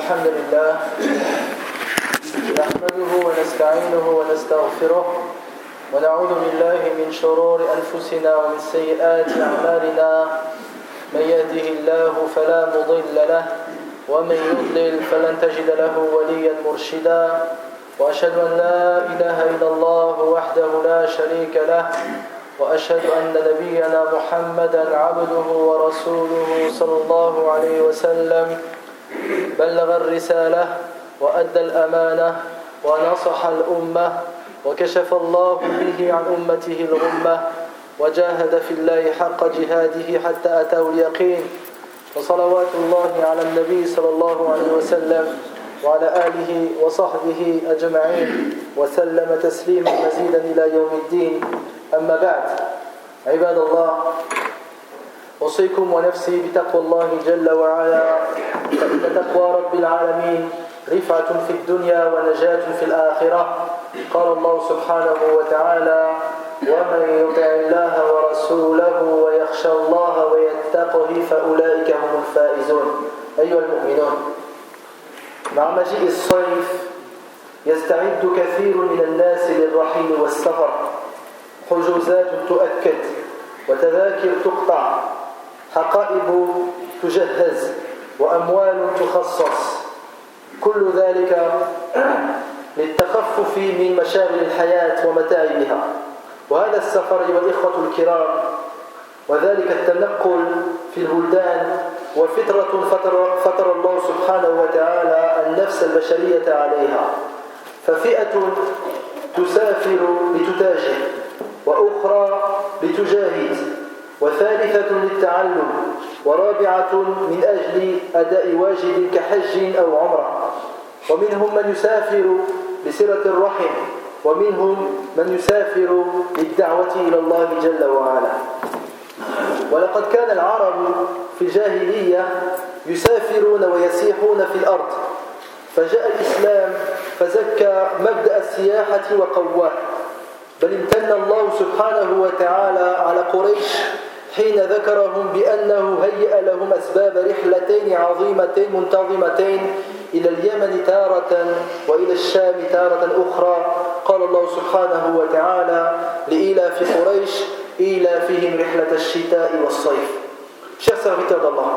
الحمد لله نحمده ونستعينه ونستغفره ونعوذ بالله من شرور أنفسنا ومن سيئات أعمالنا من يهده الله فلا مضل له ومن يضلل فلن تجد له وليا مرشدا وأشهد أن لا إله إلا الله وحده لا شريك له وأشهد أن نبينا محمدا عبده ورسوله صلى الله عليه وسلم بلغ الرسالة وأدى الأمانة ونصح الأمة وكشف الله به عن أمته الغمة وجاهد في الله حق جهاده حتى أتاه اليقين وصلوات الله على النبي صلى الله عليه وسلم وعلى آله وصحبه أجمعين وسلم تسليما مزيدا إلى يوم الدين أما بعد عباد الله أوصيكم ونفسي بتقوى الله جل وعلا فإن تقوى رب العالمين رفعة في الدنيا ونجاة في الآخرة قال الله سبحانه وتعالى ومن يطع الله ورسوله ويخشى الله ويتقه فأولئك هم الفائزون أيها المؤمنون مع مجيء الصيف يستعد كثير من الناس للرحيل والسفر حجوزات تؤكد وتذاكر تقطع حقائب تجهز وأموال تخصص كل ذلك للتخفف من مشاغل الحياة ومتاعبها وهذا السفر أيها الإخوة الكرام وذلك التنقل في البلدان وفترة فطر الله سبحانه وتعالى النفس البشرية عليها ففئة تسافر لتتاجر وأخرى لتجاهد وثالثة للتعلم ورابعة من أجل أداء واجب كحج أو عمرة ومنهم من يسافر لصلة الرحم ومنهم من يسافر للدعوة إلى الله جل وعلا ولقد كان العرب في الجاهلية يسافرون ويسيحون في الأرض فجاء الإسلام فزكى مبدأ السياحة وقواه بل امتن الله سبحانه وتعالى على قريش حين ذكرهم بأنه هيأ لهم أسباب رحلتين عظيمتين منتظمتين إلى اليمن تارة وإلى الشام تارة أخرى قال الله سبحانه وتعالى لإيلاف قريش إيلافهم رحلة الشتاء والصيف. Chers serviteurs d'Allah,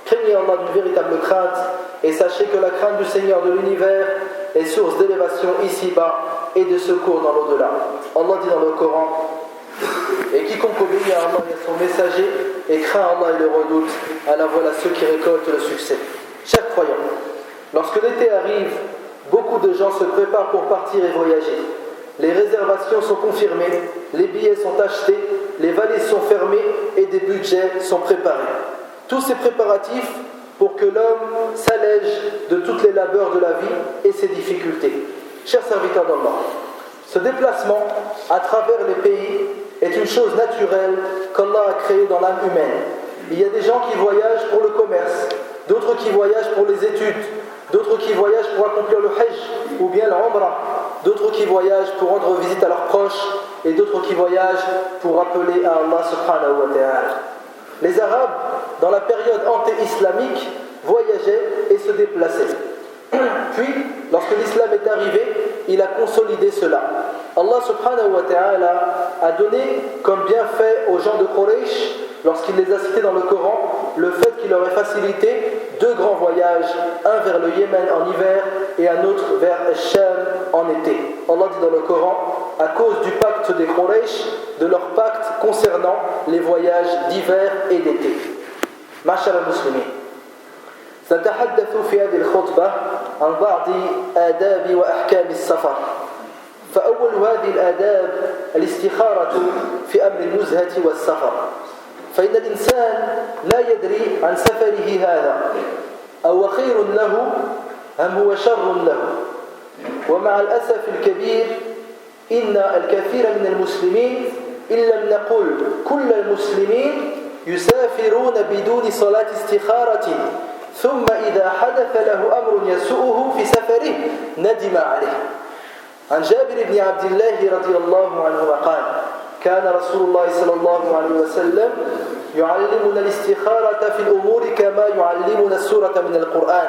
craignez Allah d'une véritable crainte et sachez que la crainte du Seigneur de l'univers est source d'élévation ici-bas et de secours dans l'au-delà. Allah dit dans le Coran et quiconque obéit à Allah et à son messager et craint Allah et le redoute, alors voilà ceux qui récoltent le succès. Chers croyants, lorsque l'été arrive, beaucoup de gens se préparent pour partir et voyager. Les réservations sont confirmées, les billets sont achetés, les valises sont fermées et des budgets sont préparés. Tous ces préparatifs pour que l'homme s'allège de toutes les labeurs de la vie et ses difficultés. Chers serviteurs d'Allah, ce déplacement à travers les pays est une chose naturelle qu'Allah a créée dans l'âme humaine. Il y a des gens qui voyagent pour le commerce, d'autres qui voyagent pour les études, d'autres qui voyagent pour accomplir le hajj ou bien l'umrah, d'autres qui voyagent pour rendre visite à leurs proches et d'autres qui voyagent pour appeler à Allah subhanahu wa ta'ala. Les Arabes, dans la période anté-islamique, voyageaient et se déplaçaient. Puis, lorsque l'islam est arrivé, il a consolidé cela. Allah subhanahu wa ta'ala a donné comme bienfait aux gens de Quraysh, lorsqu'il les a cités dans le Coran, le fait qu'il leur ait facilité deux grands voyages, un vers le Yémen en hiver et un autre vers Sham en été. Allah dit dans le Coran, à cause du pacte des Quraysh, de leur pacte concernant les voyages d'hiver et d'été. Ma'shar al-Muslimin. سنتحدث في هذه الخطبة عن بعض آداب وأحكام السفر. فأول هذه الآداب الاستخارة في أمر النزهة والسفر. فإن الإنسان لا يدري عن سفره هذا أو خير له أم هو شر له. ومع الأسف الكبير إن الكثير من المسلمين إن لم نقل كل المسلمين يسافرون بدون صلاة استخارة ثم إذا حدث له أمر يسوءه في سفره ندم عليه. عن جابر بن عبد الله رضي الله عنهما قال كان رسول الله صلى الله عليه وسلم يعلمنا الاستخارة في الأمور كما يعلمنا السورة من القرآن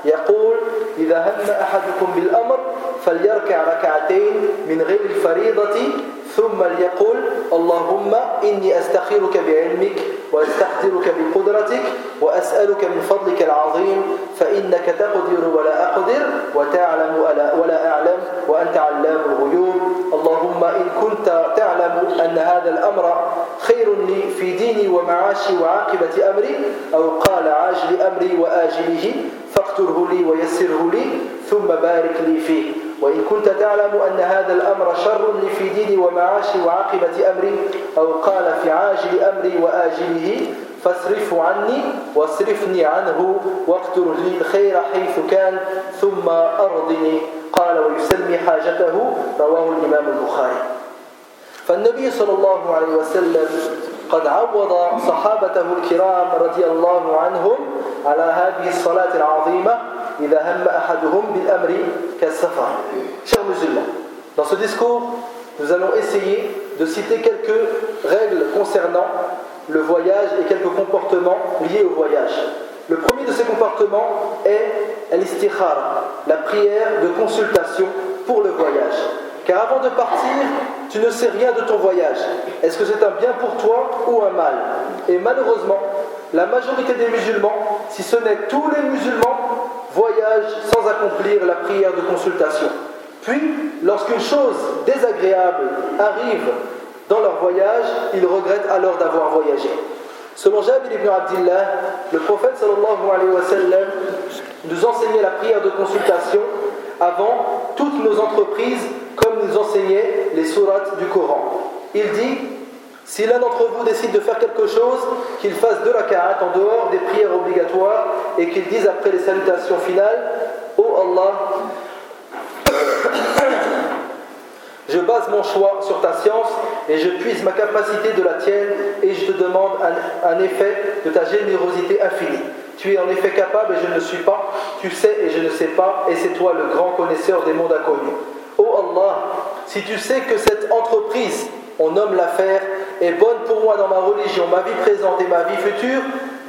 يقول إذا هم أحدكم بالأمر فليركع ركعتين من غير الفريضة ثم ليقول اللهم إني أستخيرك بعلمك وأستقدرك بقدرتك وأسألك من فضلك العظيم فإنك تقدر ولا أقدر وتعلم ولا أعلم وأنت علام الغيوب اللهم إن كنت تعلم أن هذا الأمر خير لي في ديني ومعاشي وعاقبة أمري أو قال عاجل أمري وآجله فاقتره لي ويسره لي ثم بارك لي فيه وإن كنت تعلم أن هذا الأمر شر لي في ديني ومعاشي وعاقبة أمري أو قال في عاجل أمري وآجله فاصرفه عني واصرفني عنه واقدر لي الخير حيث كان ثم أرضني قال ويسمي حاجته رواه الإمام البخاري. فالنبي صلى الله عليه وسلم قد عوض صحابته الكرام رضي الله عنهم على هذه الصلاة العظيمة إذا هم أحدهم بالأمر كالسفر. Chers musulmans, dans ce discours, nous allons essayer de citer quelques règles concernant le voyage et quelques comportements liés au voyage. Le premier de ces comportements est l'istikhara, la prière de consultation pour le voyage. Car avant de partir, tu ne sais rien de ton voyage. Est-ce que c'est un bien pour toi ou un mal? Et malheureusement, la majorité des musulmans, si ce n'est tous les musulmans, voyagent sans accomplir la prière de consultation. Puis, lorsqu'une chose désagréable arrive dans leur voyage, ils regrettent alors d'avoir voyagé. Selon Jabir ibn Abdillah, le prophète sallallahu alayhi wa sallam nous enseignait la prière de consultation avant toutes nos entreprises, comme nous enseignait les sourates du Coran. Il dit: si l'un d'entre vous décide de faire quelque chose, qu'il fasse 2 raka'at en dehors des prières obligatoires et qu'il dise après les salutations finales: ô Allah, je base mon choix sur ta science et je puise ma capacité de la tienne et je te demande un effet de ta générosité infinie. Tu es en effet capable et je ne le suis pas, tu sais et je ne sais pas, et c'est toi le grand connaisseur des mondes inconnus. Ô Allah, si tu sais que cette entreprise, on nomme l'affaire, est bonne pour moi dans ma religion, ma vie présente et ma vie future,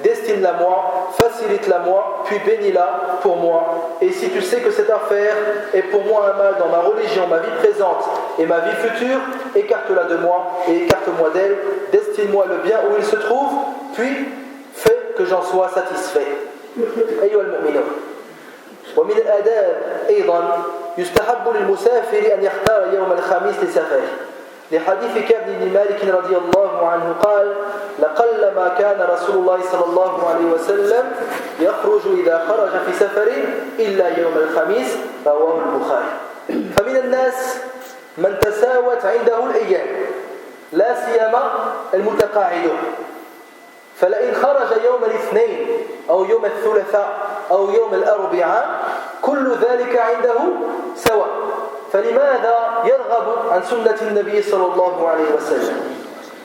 destine-la moi, facilite-la moi, puis bénis-la pour moi. Et si tu sais que cette affaire est pour moi un mal dans ma religion, ma vie présente et ma vie future, écarte-la de moi et écarte-moi d'elle, destine-moi le bien où il se trouve, puis fais que j'en sois satisfait. أيها المؤمنون ومن الآداب أيضا يستحب للمسافر أن يختار يوم الخميس لسفره لحديث كعب بن مالك رضي الله عنه قال: لقلما كان رسول الله صلى الله عليه وسلم يخرج إذا خرج في سفر إلا يوم الخميس رواه البخاري. فمن الناس من تساوت عنده الأيام لا سيما المتقاعدون، فلئن خرج يوم الاثنين أو يوم الثلاثاء أو يوم الأربعاء كل ذلك عنده سواء، فلماذا يرغب عن سنة النبي صلى الله عليه وسلم؟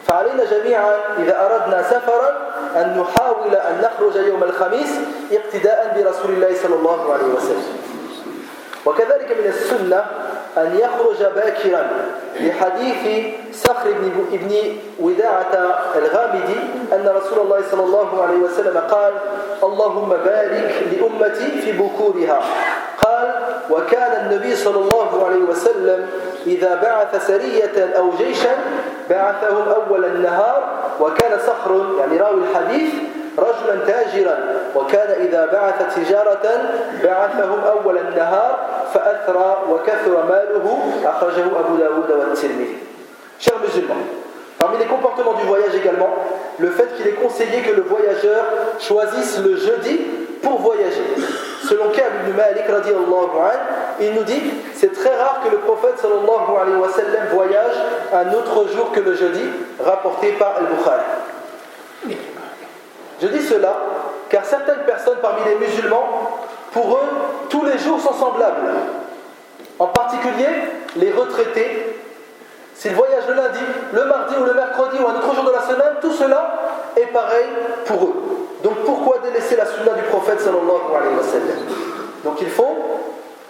فعلينا جميعا إذا أردنا سفرا أن نحاول أن نخرج يوم الخميس اقتداء برسول الله صلى الله عليه وسلم. وكذلك من السنة أن يخرج باكرا لحديث صخر بن وداعة الغامدي أن رسول الله صلى الله عليه وسلم قال: اللهم بارك لأمتي في بكورها. قال: وكان النبي صلى الله عليه وسلم إذا بعث سرية أو جيشا بعثهم أول النهار، وكان صخر يعني راوي الحديث رجلا تاجرا، وكان إذا بعث تجارة بعثهم أول النهار فأثرى وكثر ماله، أخرجه أبو داود والترمذي. Chers musulmans, parmi les comportements du voyage également, le fait qu'il est conseillé que le voyageur choisisse le jeudi pour voyager. Selon Ka'b ibn Malik radiyallahu anhu, il nous dit: c'est très rare que le prophète sallallahu alayhi wa sallam voyage un autre jour que le jeudi, rapporté par Al-Bukhari. Je dis cela car certaines personnes parmi les musulmans, pour eux, tous les jours sont semblables. En particulier, les retraités, s'ils voyagent le lundi, le mardi ou le mercredi ou un autre jour de la semaine, tout cela est pareil pour eux. Donc pourquoi délaisser la sunna du prophète sallallahu alayhi wa sallam? Donc il faut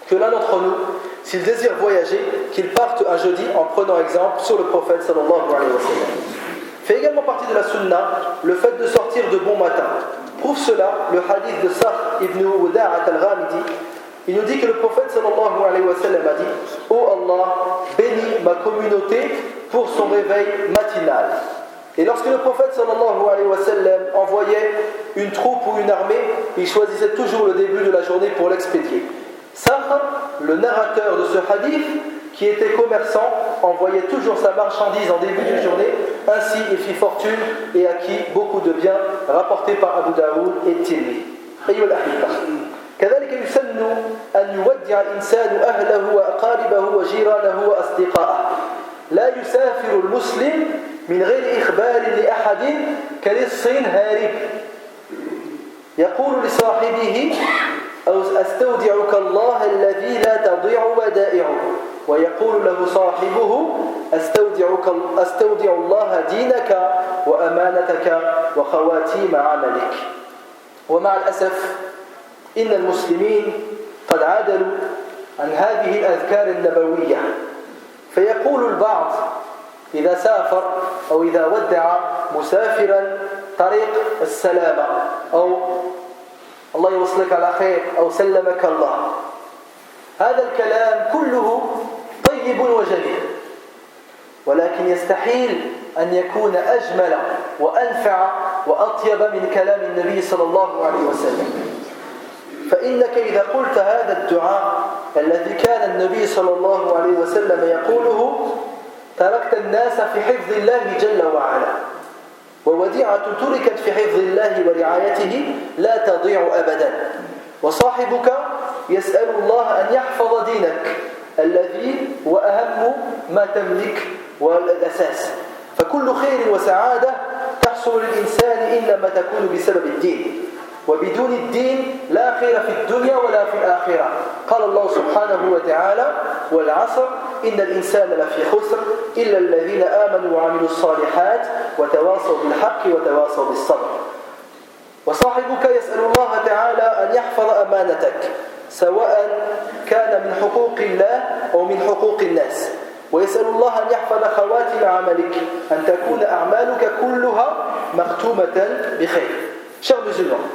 que l'un d'entre nous, s'il désire voyager, qu'il parte un jeudi en prenant exemple sur le prophète sallallahu alayhi wa sallam. Fait également partie de la sunna le fait de sortir de bon matin. Prouve cela le hadith de Sakhr ibn Wada'at al-Ghamidi Il nous dit que le prophète sallallahu alayhi wa sallam a dit: ô Allah, bénis ma communauté pour son réveil matinal. Et lorsque le prophète sallallahu alayhi wa sallam envoyait une troupe ou une armée, il choisissait toujours le début de la journée pour l'expédier. Sahr, le narrateur de ce hadith, qui était commerçant, envoyait toujours sa marchandise en début de journée. Ainsi, il fit fortune et acquit beaucoup de biens, rapportés par Abu Daoud et Tirmidhi. أيها الأحبة، كذلك يسن أن يودع الإنسان أهله وأقاربه وجيرانه وأصدقائه. لا يسافر المسلم من غير إخبار لأحد كلص هارب يقول لصاحبه: أستودعك الله الذي لا تضيع ودائعه، ويقول له صاحبه: أستودع الله دينك وأمانتك وخواتيم عملك. ومع الأسف إن المسلمين قد عادلوا عن هذه الأذكار النبوية، فيقول البعض إذا سافر أو إذا ودع مسافرا طريق السلامة، أو الله يوصلك على خير، أو سلمك الله. هذا الكلام كله طيب وجميل، ولكن يستحيل أن يكون أجمل وأنفع وأطيب من كلام النبي صلى الله عليه وسلم. فإنك إذا قلت هذا الدعاء الذي كان النبي صلى الله عليه وسلم يقوله تركت الناس في حفظ الله جل وعلا، ووديعة تركت في حفظ الله ورعايته لا تضيع أبدا. وصاحبك يسأل الله أن يحفظ دينك الذي هو أهم ما تملك والأساس. فكل خير وسعادة تحصل للإنسان إنما تكون بسبب الدين، وبدون الدين لا خير في الدنيا ولا في الآخرة. قال الله سبحانه وتعالى: والعصر إن الإنسان لفي خسر إلا الذين آمنوا وعملوا الصالحات وتواصوا بالحق وتواصوا بالصبر. وصاحبك يسأل الله تعالى أن يحفظ أمانتك، سواء كان من حقوق الله أو من حقوق الناس، ويسأل الله أن يحفظ خواتم عملك، أن تكون أعمالك كلها مختومة بخير. Chers musulmans,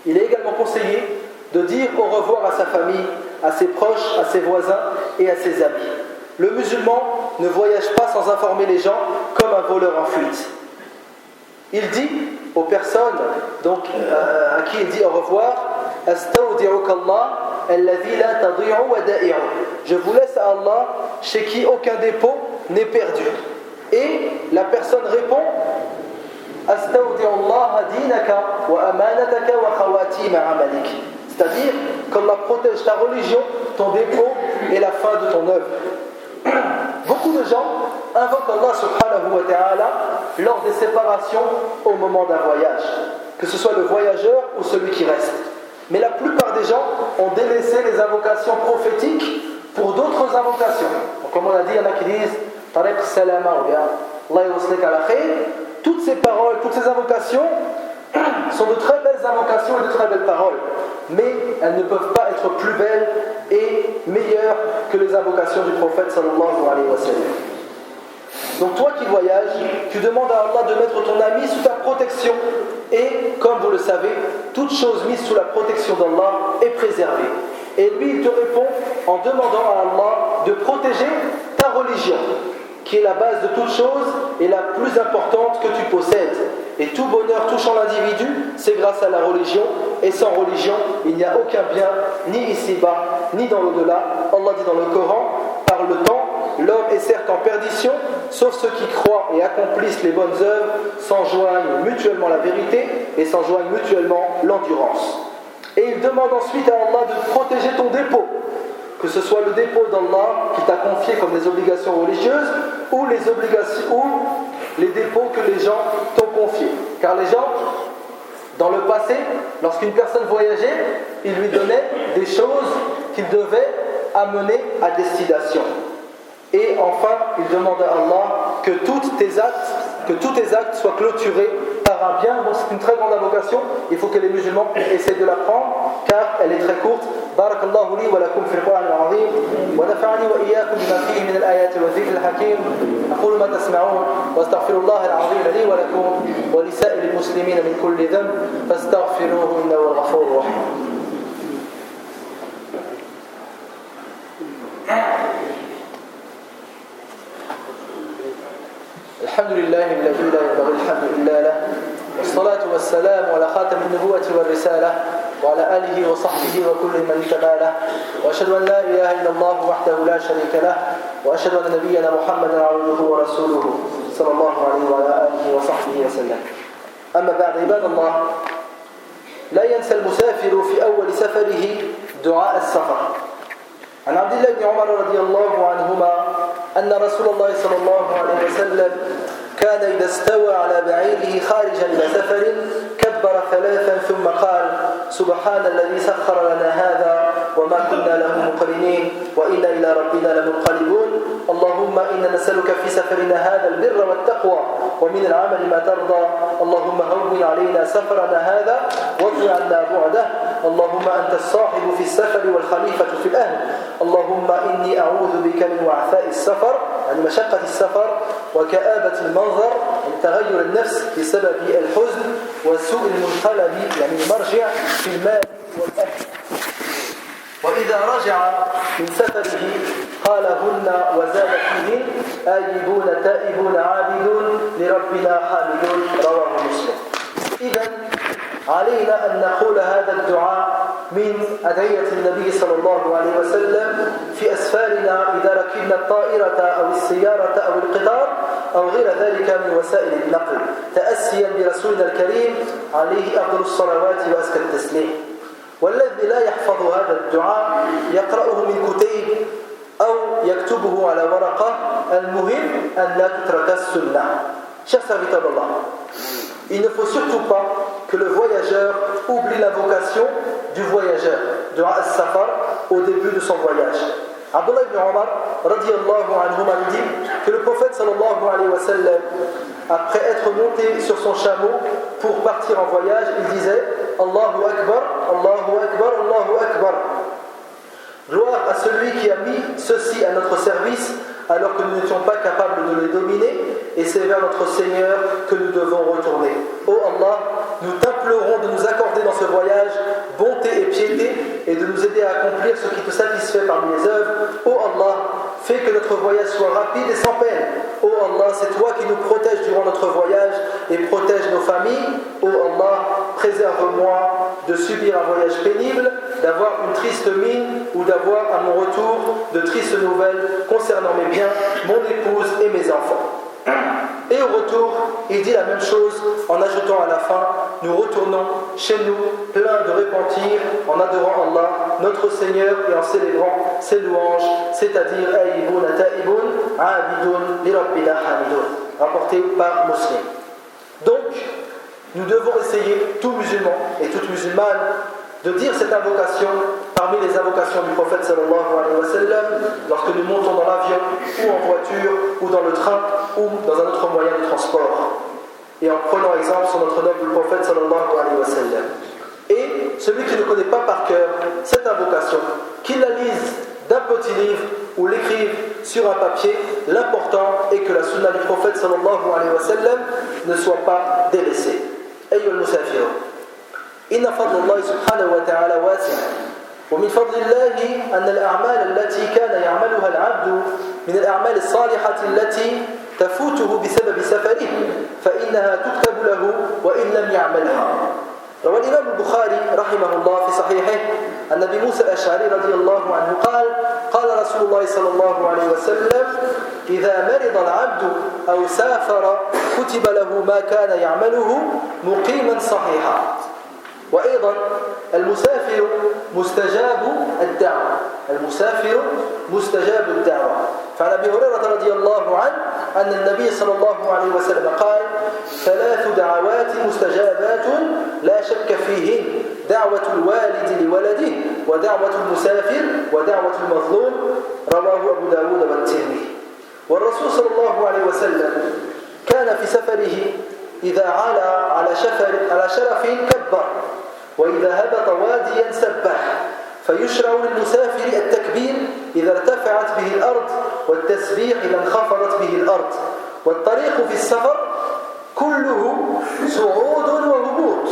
il est également conseillé de dire au revoir à sa famille, à ses proches, à ses voisins et à ses amis. Le musulman ne voyage pas sans informer les gens comme un voleur en fuite. Il dit aux personnes donc, à qui il dit au revoir: Astaudi'uka Allah alladhi la tadi'u wada'i'u. Je vous laisse à Allah chez qui aucun dépôt n'est perdu. Et la personne répond: Astaudi'u Allah dinaka wa amanataka wa khawatim amalik. C'est-à-dire qu'Allah protège ta religion, ton dépôt et la fin de ton œuvre. Beaucoup de gens invoquent Allah subhanahu wa ta'ala lors des séparations au moment d'un voyage, que ce soit le voyageur ou celui qui reste. Mais la plupart des gens ont délaissé les invocations prophétiques pour d'autres invocations. Donc, comme on a dit, il y en a qui disent Tariq Salama ou bien Allah yuslik ala khayr. Toutes ces paroles, toutes ces invocations sont de très belles invocations et de très belles paroles, mais elles ne peuvent pas être plus belles et meilleures que les invocations du prophète sallallahu alayhi wa sallam. Donc toi qui voyages, tu demandes à Allah de mettre ton ami sous ta protection, et comme vous le savez, toute chose mise sous la protection d'Allah est préservée. Et lui il te répond en demandant à Allah de protéger ta religion, qui est la base de toute chose et la plus importante que tu possèdes. Et tout bonheur touchant l'individu, c'est grâce à la religion, et sans religion, il n'y a aucun bien, ni ici-bas, ni dans l'au-delà. Allah dit dans le Coran: par le temps, l'homme est certes en perdition, sauf ceux qui croient et accomplissent les bonnes œuvres, s'enjoignent mutuellement la vérité et s'enjoignent mutuellement l'endurance. Et il demande ensuite à Allah de protéger ton dépôt, que ce soit le dépôt d'Allah qui t'a confié comme des obligations religieuses, ou les dépôts que les gens t'ont confiés. Car les gens, dans le passé, lorsqu'une personne voyageait, ils lui donnaient des choses qu'il devait amener à destination. Et enfin, il demande à Allah que tous tes actes soient clôturés par un bien. Bon, c'est une très grande invocation, il faut que les musulmans essaient de l'apprendre, car elle est très courte. بارك الله لي ولكم في القرآن العظيم ونفعني وإياكم بما فيه من الآيات والذكر الحكيم. أقول ما تسمعون وأستغفر الله العظيم لي ولكم ولسائر المسلمين من كل ذنب فاستغفروه إنه الغفور الرحيم. الحمد لله الذي لا ينبغي الحمد إلا له والصلاة والسلام على خاتم النبوة والرسالة وعلى آله وصحبه وكل من تباله وأشهد أن لا إله إلا الله وحده لا شريك له وأشهد أن نبينا محمدا عبده ورسوله صلى الله عليه وعلى آله وصحبه وسلم. أما بعد عباد الله، لا ينسى المسافر في أول سفره دعاء السفر. عن عبد الله بن عمر رضي الله عنهما أن رسول الله صلى الله عليه وسلم كان إذا استوى على بعيره خارجا إلى سفر كبر ثلاثا ثم قال: سبحان الذي سخر لنا هذا وما كنا له مقرنين وإنا إلى ربنا لمنقلبون. اللهم إنا نسألك في سفرنا هذا البر والتقوى ومن العمل ما ترضى. اللهم هون علينا سفرنا هذا واطوي عنا بعده. اللهم أنت الصاحب في السفر والخليفة في الأهل. اللهم إني أعوذ بك من وعثاء السفر، يعني مشقة السفر، وكآبة المنظر، يعني تغير النفس بسبب الحزن، وسوء المنقلب، يعني المرجع في المال والأهل. وإذا رجع من سفره قالهن وزاد فيهن: آيبون تائبون عابدون لربنا حامدون. رواه مسلم. إذن علينا أن نقول هذا الدعاء من أدعية النبي صلى الله عليه وسلم في أسفارنا إذا ركبنا الطائرة أو السيارة أو القطار أو غير ذلك من وسائل النقل، تأسيا برسولنا الكريم عليه أفضل الصلوات وأزكى التسليم. والذي لا يحفظ هذا الدعاء يقرأه من كتيب أو يكتبه على ورقة، المهم أن لا تترك السنة. Chers serviteurs d'Allah, il ne faut surtout pas que le voyageur oublie l'invocation du voyageur, dua as-safar, au début de son voyage. Abdullah ibn Omar radiyallahu anhuma dit que le prophète sallallahu alayhi wa sallam, après être monté sur son chameau pour partir en voyage, il disait: Allahu Akbar, Allahu Akbar, Allahu Akbar. Gloire à celui qui a mis ceci à notre service alors que nous n'étions pas capables de les dominer, et c'est vers notre Seigneur que nous devons retourner. Ô Allah, nous t'implorons de nous accorder dans ce voyage bonté et piété et de nous aider à accomplir ce qui te satisfait parmi les œuvres. Ô Allah, fais que notre voyage soit rapide et sans peine. Ô Allah, c'est toi qui nous protèges durant notre voyage et protège nos familles. Ô Allah, préserve-moi de subir un voyage pénible, d'avoir une triste mine ou d'avoir à mon retour de tristes nouvelles concernant mes biens, mon épouse et mes enfants. Et au retour, il dit la même chose en ajoutant à la fin: nous retournons chez nous pleins de repentir en adorant Allah, notre Seigneur, et en célébrant ses louanges, c'est-à-dire Aïboun Taïboun, Abidoun, li Rabbina Hamidoun, rapporté par Muslim. Donc, nous devons essayer, tout musulman et toute musulmane, de dire cette invocation parmi les invocations du prophète sallallahu alayhi wa sallam lorsque nous montons dans l'avion ou en voiture ou dans le train ou dans un autre moyen de transport, et en prenant exemple sur notre noble prophète sallallahu alayhi wa sallam. Et celui qui ne connaît pas par cœur cette invocation, qu'il la lise d'un petit livre ou l'écrive sur un papier. L'important est que la sunna du prophète sallallahu alayhi wa sallam ne soit pas délaissée. أيها المسافرون، إن فضل الله سبحانه وتعالى واسع، ومن فضل الله أن الأعمال التي كان يعملها العبد من الأعمال الصالحة التي تفوته بسبب سفره فإنها تكتب له وإن لم يعملها. روى الإمام البخاري رحمه الله في صحيحه أن أبي موسى الأشعري رضي الله عنه قال: قال رسول الله صلى الله عليه وسلم: إذا مرض العبد أو سافر كتب له ما كان يعمله مقيما صحيحا. وأيضا المسافر مستجاب الدعوة، المسافر مستجاب الدعوة. فعن أبي هريرة رضي الله عنه أن النبي صلى الله عليه وسلم قال: ثلاث دعوات مستجابات لا شك فيهن: دعوة الوالد لولده، ودعوة المسافر، ودعوة المظلوم. رواه أبو داود والترمذي. والرسول صلى الله عليه وسلم كان في سفره إذا علا على شرف كبر، وإذا هبط واديا سبح. فيشرع للمسافر التكبير إذا ارتفعت به الأرض، والتسبيح إذا انخفضت به الأرض. والطريق في السفر كله صعود وهبوط،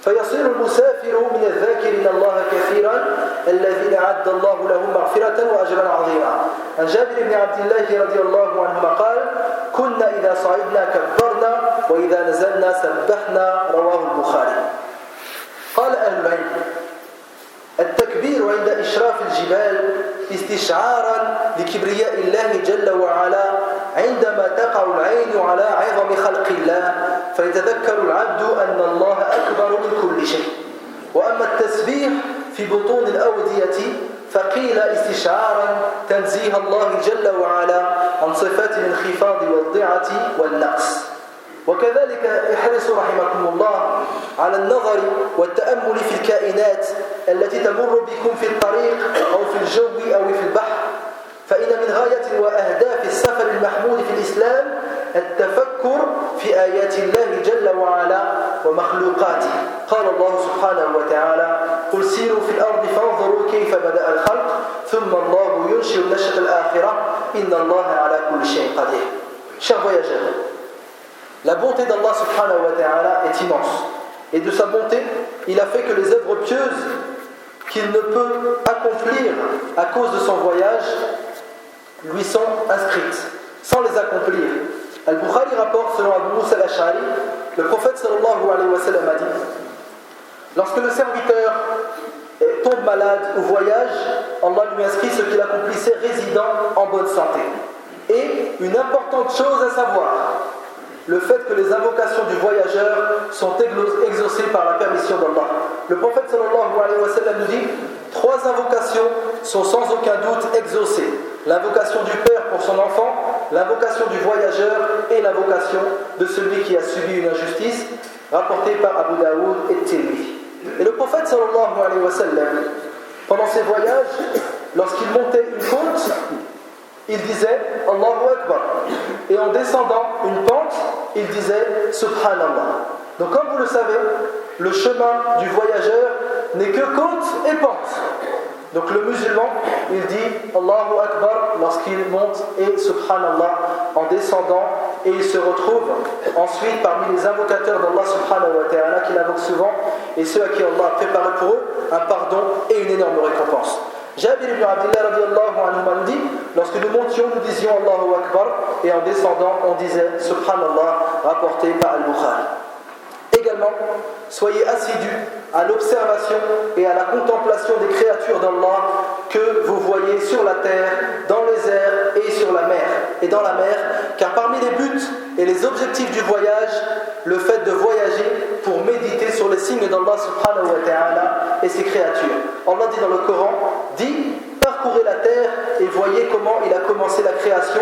فيصير المسافر من الذاكرين الله كثيرا الذين أعد الله لهم مغفرة وأجرا عظيما. عن جابر بن عبد الله رضي الله عنهما قال: كنا إذا صعدنا كبرنا وإذا نزلنا سبحنا. رواه البخاري. قال أهل العلم: التكبير عند إشراف الجبال استشعارا لكبرياء الله جل وعلا عندما تقع العين على عظم خلق الله فيتذكر العبد أن الله أكبر من كل شيء. وأما التسبيح في بطون الأودية فقيل استشعارا تنزيه الله جل وعلا عن صفات الانخفاض والضعة والنقص. وكذلك احرصوا رحمكم الله على النظر والتأمل في الكائنات التي تمر بكم في الطريق أو في الجو أو في البحر، فإن من غاية وأهداف السفر المحمود في الإسلام التفكر في آيات الله جل وعلا ومخلوقاته. قال الله سبحانه وتعالى: قل سيروا في الأرض فانظروا كيف بدأ الخلق ثم الله ينشئ النشأة الآخرة إن الله على كل شيء قدير. Chers voyageurs, la bonté d'Allah subhanahu wa ta'ala est immense. Et de sa bonté, il a fait que les œuvres pieuses qu'il ne peut accomplir à cause de son voyage lui sont inscrites, sans les accomplir. Al-Bukhari rapporte, selon Abu Musa al-Ash'ari, le prophète sallallahu alayhi wa sallam a dit: lorsque le serviteur tombe malade ou voyage, Allah lui inscrit ce qu'il accomplissait résidant en bonne santé. Et une importante chose à savoir, le fait que les invocations du voyageur sont exaucées par la permission d'Allah. Le prophète sallallahu alayhi wa sallam nous dit: 3 invocations sont sans aucun doute exaucées. L'invocation du père pour son enfant, l'invocation du voyageur et l'invocation de celui qui a subi une injustice, rapportée par Abu Daoud et Tirmidhi. Et le prophète sallallahu alayhi wa sallam, pendant ses voyages, lorsqu'il montait une côte, il disait Allahu Akbar. Et en descendant une pente, il disait Subhanallah. Donc comme vous le savez, le chemin du voyageur n'est que côte et pente. Donc le musulman, il dit Allahu Akbar lorsqu'il monte et Subhanallah en descendant, et il se retrouve ensuite parmi les invocateurs d'Allah subhanahu wa ta'ala qu'il invoque souvent, et ceux à qui Allah a préparé pour eux un pardon et une énorme récompense. Jabir ibn Abdullah radiyallahu anhu nous dit: lorsque nous montions, nous disions Allahu Akbar, et en descendant, on disait Subhanallah, rapporté par Al-Bukhari. Également, soyez assidus à l'observation et à la contemplation des créatures d'Allah que vous voyez sur la terre, dans les airs et sur la mer. Et dans la mer, car parmi les buts et les objectifs du voyage, le fait de voyager pour méditer sur les signes d'Allah subhanahu wa ta'ala et ses créatures. Allah dit dans le Coran: dit, parcourez la terre et voyez comment il a commencé la création,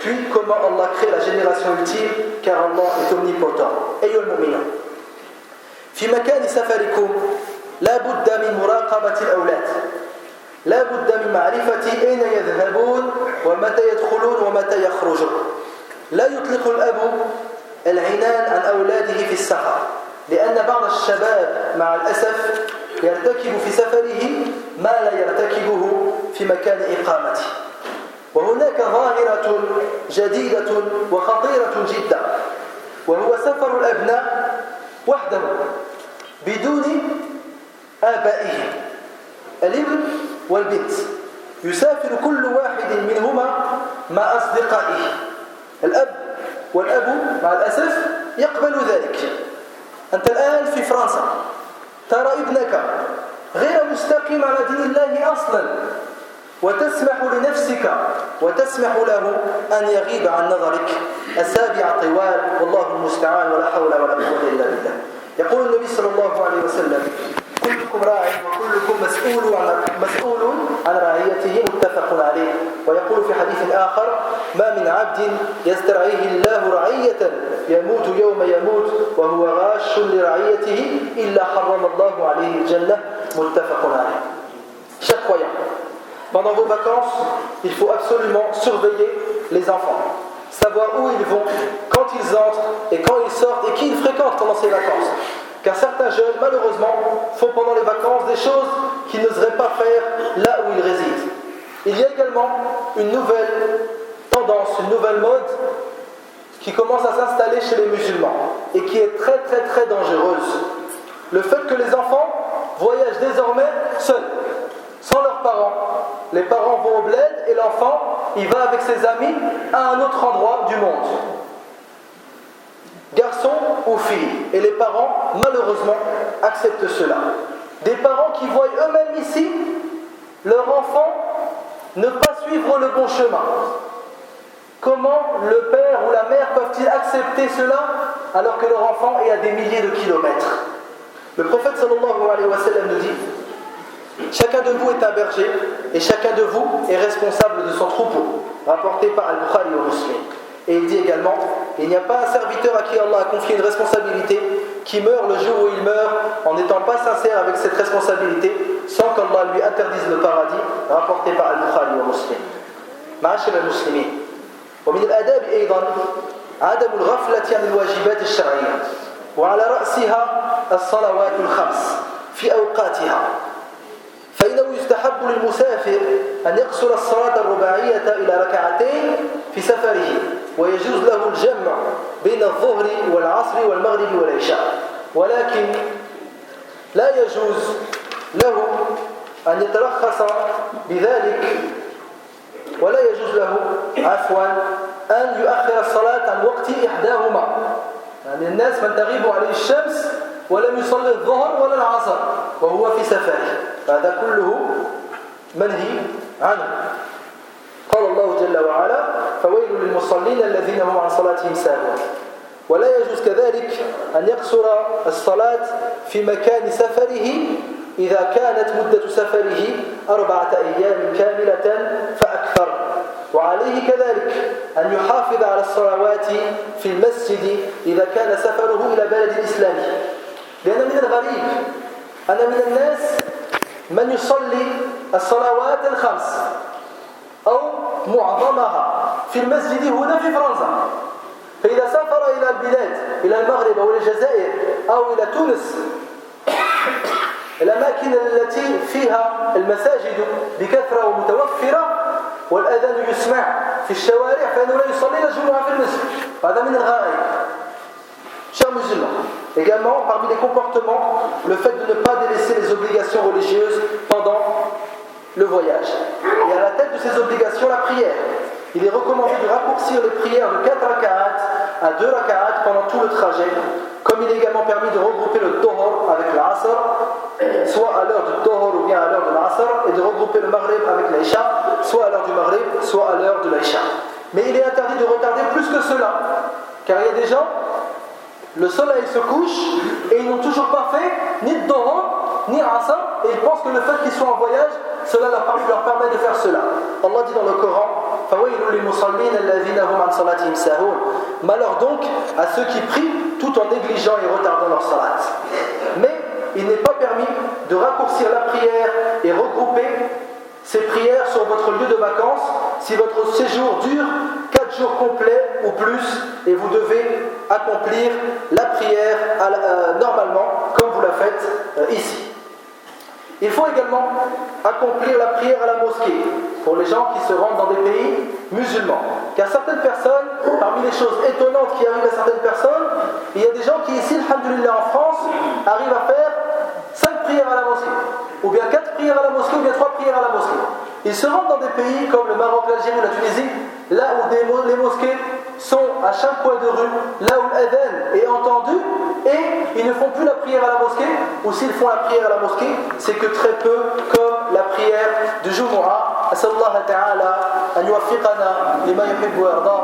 puis comment Allah crée la génération ultime, car Allah est omnipotent. Ayyuha al-mu'minun, في مكان سفركم لا بد من مراقبة الأولاد، لا بد من معرفة أين يذهبون ومتى يدخلون ومتى يخرجون. لا يطلق الأب العنان عن أولاده في السفر، لأن بعض الشباب مع الأسف يرتكب في سفره ما لا يرتكبه في مكان إقامته. وهناك ظاهرة جديدة وخطيرة جدا، وهو سفر الأبناء وحدهم بدون آبائهم. الابن والبنت يسافر كل واحد منهما مع أصدقائه. الأب والأب مع الأسف يقبل ذلك. أنت الآن في فرنسا، ترى ابنك غير مستقيم على دين الله أصلا، وتسمح لنفسك وتسمح له أن يغيب عن نظرك أسابيع طوال، والله المستعان، ولا حول ولا قوة إلا بالله. يقول النبي صلى الله عليه وسلم: كلكم راع وكلكم مسؤول عن رعيته، متفق عليه. ويقول في حديث آخر: ما من عبد يسترعيه الله رعية يموت يوم يموت وهو غاش لرعيته إلا حرم الله عليه الجنة، متفق عليه. Chers croyants, pendant vos vacances, il faut absolument surveiller les enfants, savoir où ils vont, quand ils entrent et quand ils sortent, et qui ils fréquentent pendant ces vacances. Car certains jeunes, malheureusement, font pendant les vacances des choses qu'ils n'oseraient pas faire là où ils résident. Il y a également une nouvelle tendance, une nouvelle mode qui commence à s'installer chez les musulmans et qui est très très très dangereuse. le fait que les enfants voyagent désormais seuls, sans leurs parents. Les parents vont au bled et l'enfant, il va avec ses amis à un autre endroit du monde. Garçon ou fille. Et les parents, malheureusement, acceptent cela. Des parents qui voient eux-mêmes ici leur enfant ne pas suivre le bon chemin. Comment le père ou la mère peuvent-ils accepter cela alors que leur enfant est à des milliers de kilomètres? Le prophète sallallahu alayhi wa sallam nous dit: chacun de vous est un berger et chacun de vous est responsable de son troupeau, rapporté par Al-Bukhari au Muslim. Et il dit également: il n'y a pas un serviteur à qui Allah a confié une responsabilité qui meurt le jour où il meurt en n'étant pas sincère avec cette responsabilité, sans qu'Allah lui interdise le paradis, rapporté par Al-Bukhari au Muslim. معاشر المسلمين، ومن الآداب أيضا عدم الغفلة عن الواجبات الشرعية، وعلى رأسها الصلوات الخمس في أوقاتها. فإنه يستحب للمسافر أن يقصر الصلاة الرباعية إلى ركعتين في سفره، ويجوز له الجمع بين الظهر والعصر والمغرب والعشاء، ولكن لا يجوز له أن يترخص بذلك، ولا يجوز له أن يؤخر الصلاة عن وقت إحداهما. يعني الناس من تغيب عليه الشمس ولم يصلي الظهر ولا العصر وهو في سفره، هذا كله منهي عنه. قال الله جل وعلا: فويل للمصلين الذين هم عن صلاتهم ساهون. ولا يجوز كذلك أن يقصر الصلاة في مكان سفره إذا كانت مدة سفره 4 أيام كاملة فأكثر. وعليه كذلك أن يحافظ على الصلوات في المسجد إذا كان سفره إلى بلد إسلامي، لأن من الغريب أن من الناس من يصلي الصلوات الخمس أو معظمها في المسجد هنا في فرنسا، فإذا سافر إلى البلاد، إلى المغرب أو إلى الجزائر أو إلى تونس، الأماكن التي فيها المساجد بكثرة ومتوفرة والأذان يسمع في الشوارع، فإنه لا يصلي الجمعة في المسجد. هذا من الغرائب. Chers musulmans, également parmi les comportements, le fait de ne pas délaisser les obligations religieuses pendant le voyage. Et à la tête de ces obligations, la prière. Il est recommandé de raccourcir les prières de 4 raka'at à 2 raka'at pendant tout le trajet, comme il est également permis de regrouper le Dhuhr avec l'Asr, soit à l'heure du Dhuhr ou bien à l'heure de l'Asr, et de regrouper le Maghrib avec l'Isha, soit à l'heure du Maghrib, soit à l'heure de l'Isha. Mais il est interdit de retarder plus que cela, car il y a des gens, le soleil se couche et ils n'ont toujours pas fait ni de Dhuhr ni Asr, et ils pensent que le fait qu'ils soient en voyage, cela leur permet de faire cela. Allah dit dans le Coran: malheur donc à ceux qui prient tout en négligeant et retardant leur salat. Mais il n'est pas permis de raccourcir la prière et regrouper ces prières sur votre lieu de vacances si votre séjour dure 4 jours complets ou plus, et vous devez accomplir la prière normalement comme vous la faites ici. Il faut également accomplir la prière à la mosquée pour les gens qui se rendent dans des pays musulmans. Car certaines personnes, parmi les choses étonnantes qui arrivent à certaines personnes, il y a des gens qui ici, alhamdoulilah, en France, arrivent à faire 5 prières à la mosquée, ou bien 4 prières à la mosquée, ou bien 3 prières à la mosquée. Ils se rendent dans des pays comme le Maroc, l'Algérie ou la Tunisie, là où les mosquées sont à chaque coin de rue, là où l'adhan est entendu, et ils ne font plus la prière à la mosquée, ou s'ils font la prière à la mosquée, c'est que très peu, comme la prière du Jumu'ah. أسأل الله تعالى أن يوفقنا لما يحب ويرضى،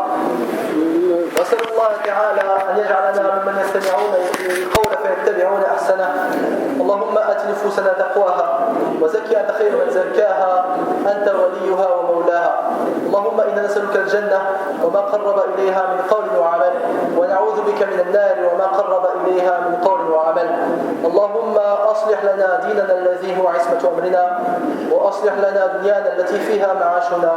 وأسأل الله تعالى أن يجعلنا ممن يستمعون القول فيتبعون أحسنه. اللهم آت نفوسنا تقواها وزكها أنت خير من زكاها أنت وليها ومولاها. اللهم إنا نسألك الجنة وما قرب إليها من قول وعمل، ونعوذ بك من النار وما قرب إليها من قول وعمل. اللهم أصلح لنا ديننا الذي هو عصمة أمرنا، وأصلح لنا دنيانا التي فيها معاشنا،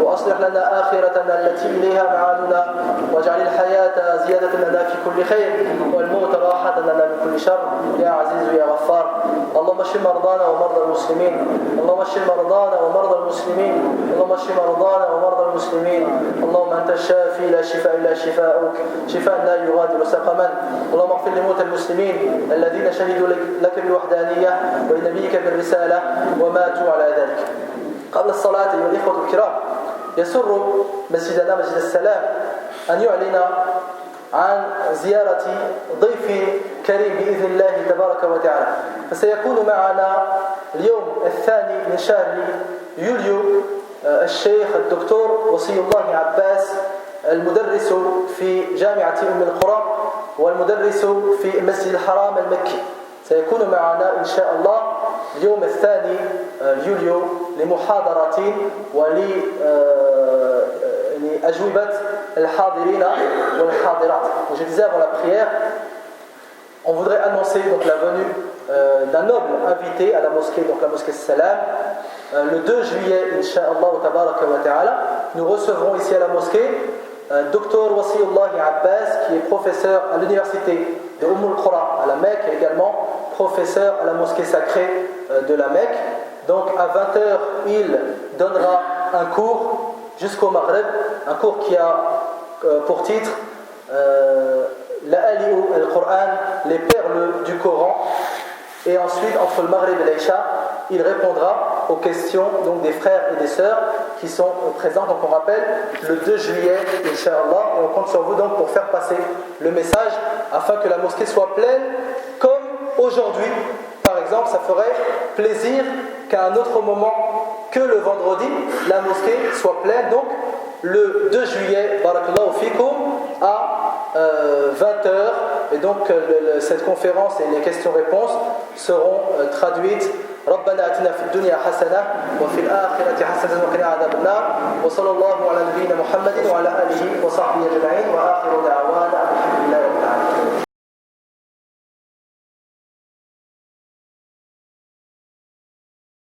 وأصلح لنا آخرتنا التي إليها معادنا، واجعل الحياة زيادة لنا في كل خير والموت راحة لنا من كل شر يا عزيز يا غفار. اللهم اشف مرضانا ومرضى المسلمين، اللهم اشف مرضانا ومرضى المسلمين، اللهم اشف مرضانا ومرضى المسلمين. المسلمين. اللهم أنت الشافي لا شفاء إلا شفاءك شفاء لا يغادر سقما. اللهم اغفر لموتى المسلمين الذين شهدوا لك بالوحدانية ولنبيك بالرسالة وماتوا على ذلك. قبل الصلاة أيها الإخوة الكرام، يسر مسجدنا مسجد السلام أن يعلن عن زيارة ضيف كريم بإذن الله تبارك وتعالى. فسيكون معنا اليوم الثاني من شهر يوليو الشيخ الدكتور وصي الله عباس، المدرس في جامعة أم القرى والمدرس في المسجد الحرام المكي. سيكون معنا إن شاء الله اليوم الثاني يوليو لمحاضرة ولأجوبة الحاضرين والحاضرات. Je disais avant la prière, on voudrait annoncer donc la venue d'un noble invité à la mosquée, donc la mosquée Salam. Le 2 juillet, Inch'Allah Tabaraka wa Ta'ala, nous recevrons ici à la mosquée Dr Wasiullah Abbas, qui est professeur à l'université de al-Qura à la Mecque, et également professeur à la mosquée sacrée de la Mecque. Donc à 20h, il donnera un cours jusqu'au Maghreb, un cours qui a pour titre La'ali'u al-Qur'an, les perles du Coran. Et ensuite, entre le Maghreb et l'Aïcha, il répondra aux questions donc, des frères et des sœurs qui sont présents. Donc on rappelle, le 2 juillet, Inch'Allah, et on compte sur vous donc pour faire passer le message afin que la mosquée soit pleine comme aujourd'hui. Par exemple, ça ferait plaisir qu'à un autre moment que le vendredi, la mosquée soit pleine. Donc le 2 juillet, barakallahu fikum, à 20h, et donc cette conférence et les questions-réponses seront traduites. ربنا آتنا في الدنيا حسنة وفي الآخرة حسنة وقنا عذاب النار وصلى الله على نبينا محمد وعلى آله وصحبه أجمعين وآخر دعوانا الحمد لله رب العالمين.